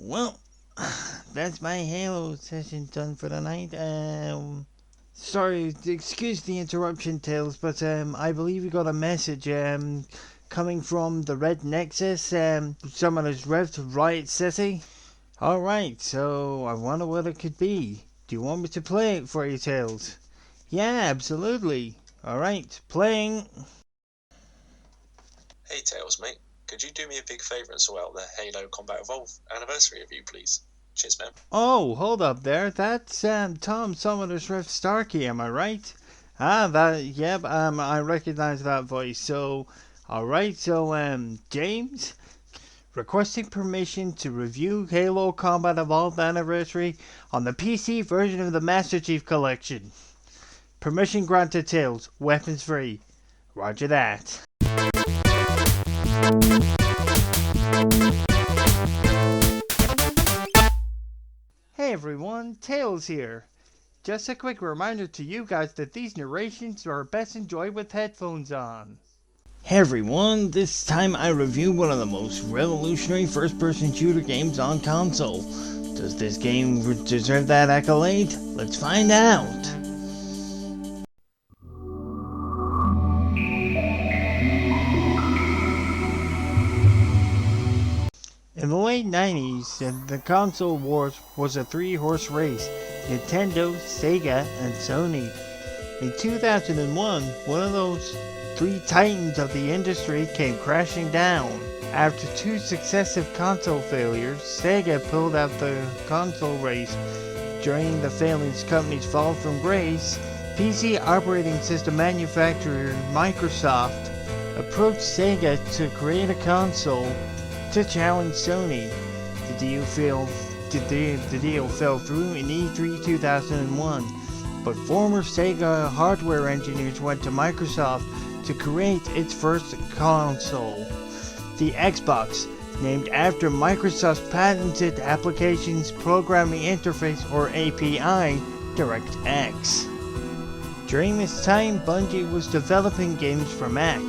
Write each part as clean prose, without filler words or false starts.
Well, that's my Halo session done for the night. Sorry, excuse the interruption, Tails, but I believe we got a message coming from the Red Nexus. Someone has revved Riot City. All right, so I wonder what it could be. Do you want me to play it for you, Tails? Yeah, absolutely. All right, playing. Hey Tails, mate. Could you do me a big favour and sort out the Halo Combat Evolve anniversary review, please? Cheers, man. Oh, hold up there. That's Tom Summoner's Rift Starkey, am I right? Yep, I recognize that voice. So, alright, so, James, requesting permission to review Halo Combat Evolved Anniversary on the PC version of the Master Chief Collection. Permission granted, Tails. Weapons free. Roger that. Hey everyone, Tails here. Just a quick reminder to you guys that these narrations are best enjoyed with headphones on. Hey everyone, this time I review one of the most revolutionary first-person shooter games on console. Does this game deserve that accolade? Let's find out. In the late 90s, the console wars was a three-horse race: Nintendo, Sega, and Sony. In 2001, one of those three titans of the industry came crashing down. After two successive console failures, Sega pulled out the console race. During the failing company's fall from grace, PC operating system manufacturer Microsoft approached Sega to create a console to challenge Sony. The deal fell through in E3 2001, but former Sega hardware engineers went to Microsoft to create its first console, the Xbox, named after Microsoft's patented Applications Programming Interface, or API, DirectX. During this time, Bungie was developing games for Mac.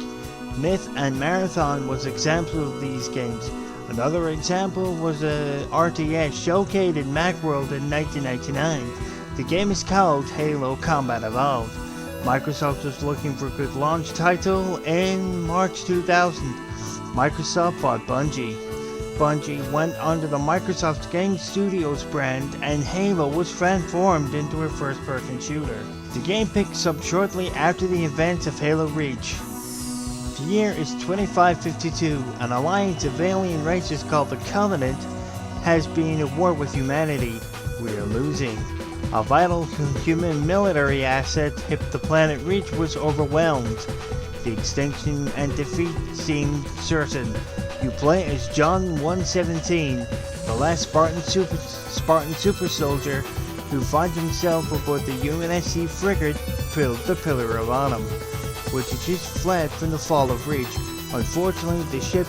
Myth and Marathon was examples of these games. Another example was a RTS showcased in Macworld in 1999. The game is called Halo Combat Evolved. Microsoft was looking for a good launch title. In March 2000, Microsoft bought Bungie. Bungie went under the Microsoft Game Studios brand, and Halo was transformed into a first-person shooter. The game picks up shortly after the events of Halo Reach. The year is 2552. An alliance of alien races called the Covenant has been at war with humanity. We are losing. A vital human military asset, the planet Reach, was overwhelmed. The extinction and defeat seemed certain. You play as John 117, the last Spartan super soldier who finds himself aboard the UNSC frigate the Pillar of Autumn, which had just fled from the fall of Reach. Unfortunately, the ship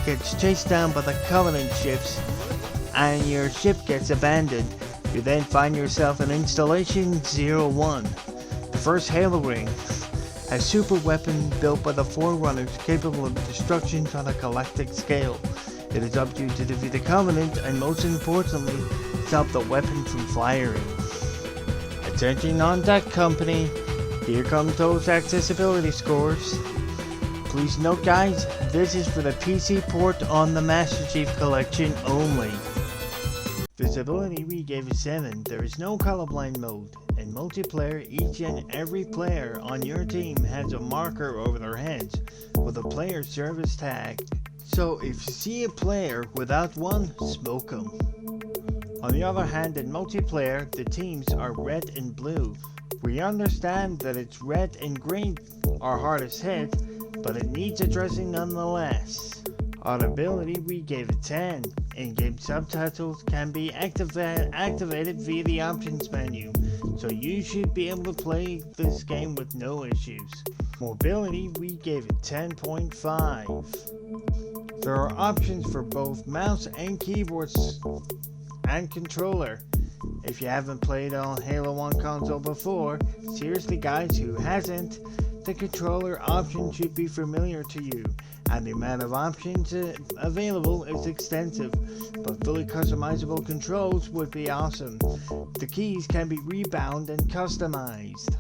gets chased down by the Covenant ships, and your ship gets abandoned. You then find yourself in Installation 01, the first Halo ring, a super weapon built by the Forerunners capable of destruction on a galactic scale. It is up to you to defeat the Covenant and, most importantly, stop the weapon from firing. Attention on deck, company. Here comes those accessibility scores. Please note, guys, this is for the PC port on the Master Chief Collection only. Visibility we gave a 7. There is no colorblind mode. In multiplayer, each and every player on your team has a marker over their heads with a player service tag. So if you see a player without one, smoke them. On the other hand, in multiplayer, the teams are red and blue. We understand that it's red and green are hardest hit, but it needs addressing nonetheless. Audibility we gave a 10. In-game subtitles can be activated via the options menu, so you should be able to play this game with no issues. Mobility we gave it 10.5. There are options for both mouse and keyboards and controller. If you haven't played on Halo 1 console before, seriously guys, who hasn't, The controller option should be familiar to you, and the amount of options available is extensive, but fully customizable controls would be awesome. The keys can be rebound and customized.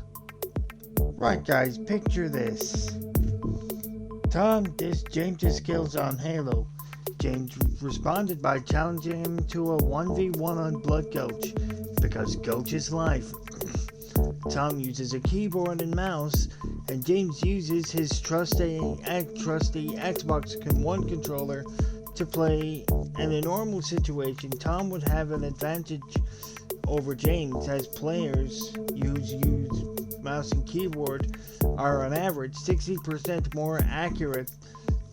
Right guys, picture this. Tom dissed James' skills on Halo. James responded by challenging him to a 1v1 on Blood Gulch, because Gulch is life. Tom uses a keyboard and mouse, and James uses his trusty Xbox One controller to play. In a normal situation, Tom would have an advantage over James, as players who use mouse and keyboard are on average 60% more accurate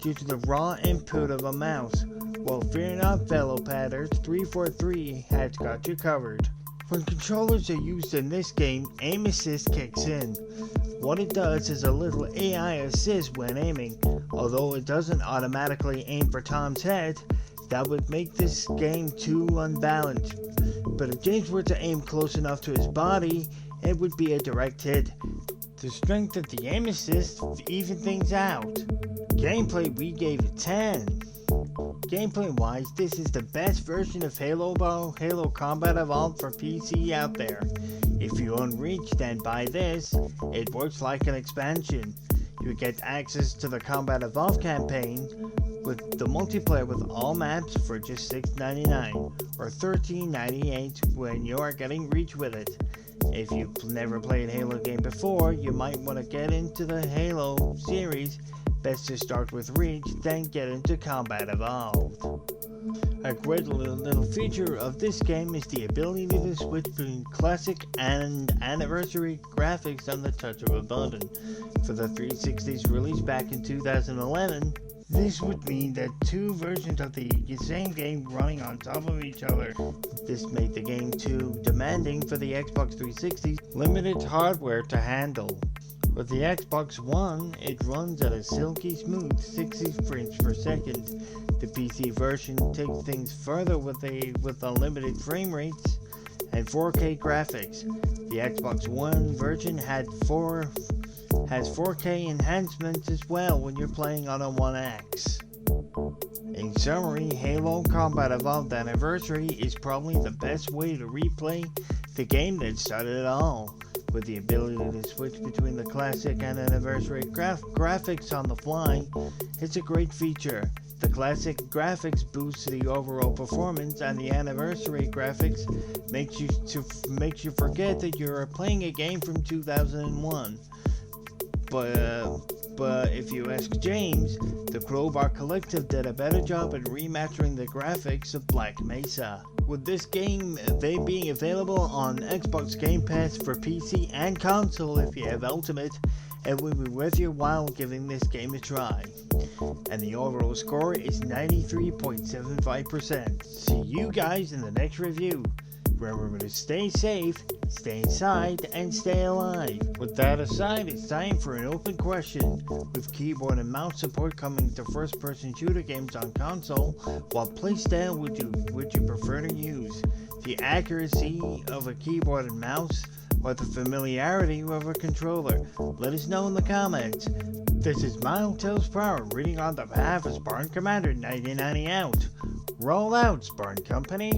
due to the raw input of a mouse. Well, fear not, fellow padders, 343 has got you covered. When controllers are used in this game, aim assist kicks in. What it does is a little AI assist when aiming. Although it doesn't automatically aim for Tom's head, that would make this game too unbalanced. But if James were to aim close enough to his body, it would be a direct hit. The strength of the aim assist even things out. Gameplay, we gave it 10. Gameplay wise, this is the best version of Halo Combat Evolved for PC out there. If you own Reach, then buy this. It works like an expansion. You get access to the Combat Evolved campaign with the multiplayer with all maps for just $6.99 or $13.98 when you are getting Reach with it. If you've never played a Halo game before, you might want to get into the Halo series. Best to start with Reach, then get into Combat Evolved. A great little feature of this game is the ability to switch between classic and anniversary graphics on the touch of a button. For the 360's release back in 2011, this would mean that two versions of the same game running on top of each other. This made the game too demanding for the Xbox 360's limited hardware to handle. With the Xbox One, it runs at a silky smooth 60 frames per second. The PC version takes things further with unlimited frame rates and 4K graphics. The Xbox One version has 4K enhancements as well when you're playing on a One X. In summary, Halo Combat Evolved Anniversary is probably the best way to replay the game that started it all. With the ability to switch between the classic and anniversary graphics on the fly, it's a great feature. The classic graphics boosts the overall performance, and the anniversary graphics makes you forget that you're playing a game from 2001. But if you ask James, the Crowbar Collective did a better job at remastering the graphics of Black Mesa. With this game being available on Xbox Game Pass for PC and console if you have Ultimate, it will be worth your while giving this game a try. And the overall score is 93.75%. See you guys in the next review. Remember to stay safe, stay inside, and stay alive. With that aside, it's time for an open question. With keyboard and mouse support coming to first-person shooter games on console, what playstyle would you prefer to use? The accuracy of a keyboard and mouse, or the familiarity of a controller? Let us know in the comments. This is Mild Tales Power reading on behalf of Spartan Commander 1990 out. Roll out, Spartan Company.